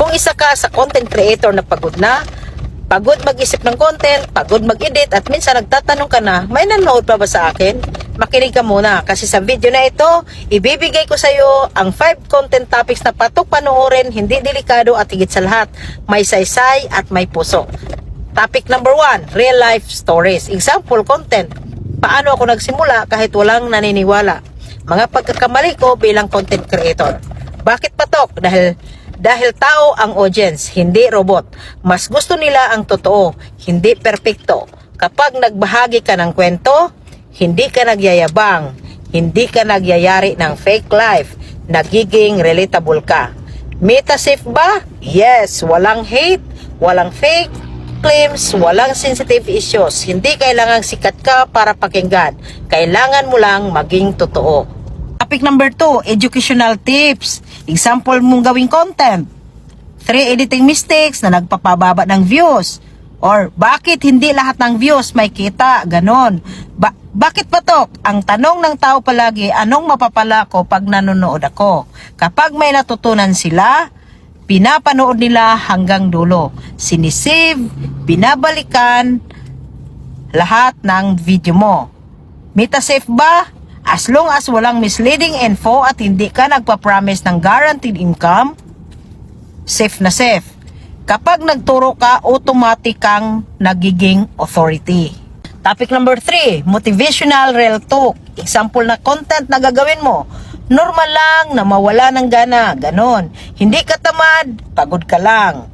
Kung isa ka sa content creator na pagod na, pagod mag-isip ng content, pagod mag-edit, at minsan nagtatanong ka na, may nanonood pa ba sa akin? Makinig ka muna kasi sa video na ito, ibibigay ko sa iyo ang 5 content topics na patok panoorin, hindi delikado at higit sa lahat, may saysay at may puso. Topic number 1, real life stories. Example content, paano ako nagsimula kahit walang naniniwala. Mga pagkakamali ko bilang content creator. Bakit patok? Dahil tao ang audience, hindi robot. Mas gusto nila ang totoo, hindi perpekto. Kapag nagbahagi ka ng kwento, hindi ka nagyayabang, hindi ka nagyayari ng fake life, nagiging relatable ka. Meta safe ba? Yes, walang hate, walang fake claims, walang sensitive issues. Hindi kailangang sikat ka para pakinggan. Kailangan mo lang maging totoo. Topic number 2, educational tips. Example mong gawing content. 3 editing mistakes na nagpapababa ng views. Or bakit hindi lahat ng views may kita? Ganon. Bakit patok? Ang tanong ng tao palagi, anong mapapala ko pag nanonood ako? Kapag may natutunan sila, pinapanood nila hanggang dulo. Sinisave, binabalikan lahat ng video mo. Meta safe ba? As long as walang misleading info at hindi ka nagpa-promise ng guaranteed income, safe na safe. Kapag nagturo ka, automatic kang nagiging authority. Topic number 3, motivational real talk. Example na content na gagawin mo. Normal lang na mawala ng gana, ganon. Hindi ka tamad, pagod ka lang.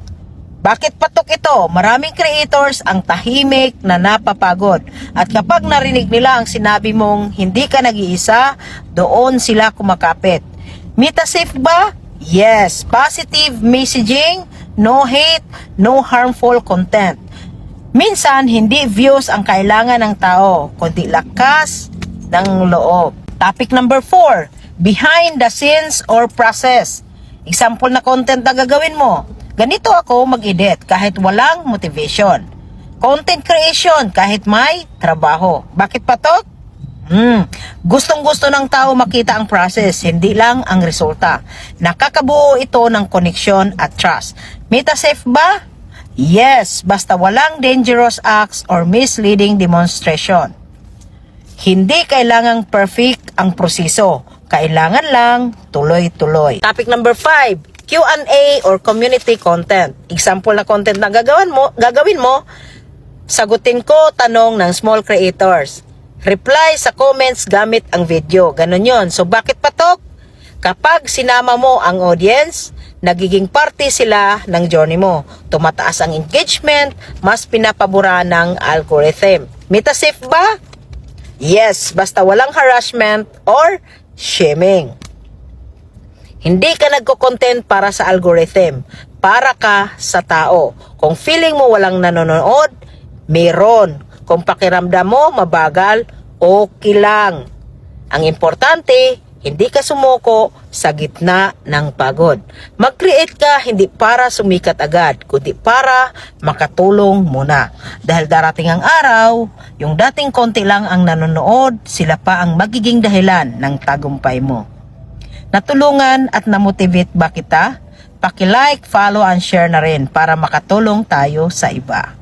Bakit patok ito? Maraming creators ang tahimik na napapagod. At kapag narinig nila ang sinabi mong hindi ka nag-iisa, doon sila kumakapit. Meta safe ba? Yes. Positive messaging, no hate, no harmful content. Minsan, hindi views ang kailangan ng tao, kundi lakas ng loob. Topic number 4, behind the scenes or process. Example na content na gagawin mo. Ganito ako mag-edit kahit walang motivation. Content creation kahit may trabaho. Bakit patok? Gustong-gusto ng tao makita ang process, hindi lang ang resulta. Nakakabuo ito ng connection at trust. Meta safe ba? Yes, basta walang dangerous acts or misleading demonstration. Hindi kailangang perfect ang proseso. Kailangan lang tuloy-tuloy. Topic number 5, Q&A or community content. Example na content na gagawin mo, sagutin ko tanong ng small creators. Reply sa comments gamit ang video. Ganon yun. So bakit patok? Kapag sinama mo ang audience, nagiging parte sila ng journey mo. Tumataas ang engagement, mas pinapabura ng algorithm. Meta safe ba? Yes, basta walang harassment or shaming. Hindi ka nagko-content para sa algorithm, para ka sa tao. Kung feeling mo walang nanonood, meron. Kung pakiramdam mo mabagal, okay lang. Ang importante, hindi ka sumuko sa gitna ng pagod. Mag-create ka hindi para sumikat agad, kundi para makatulong muna. Dahil darating ang araw, yung dating konti lang ang nanonood, sila pa ang magiging dahilan ng tagumpay mo. Natulungan at namotivate ba kita? Paki-like, follow, and share na rin para makatulong tayo sa iba.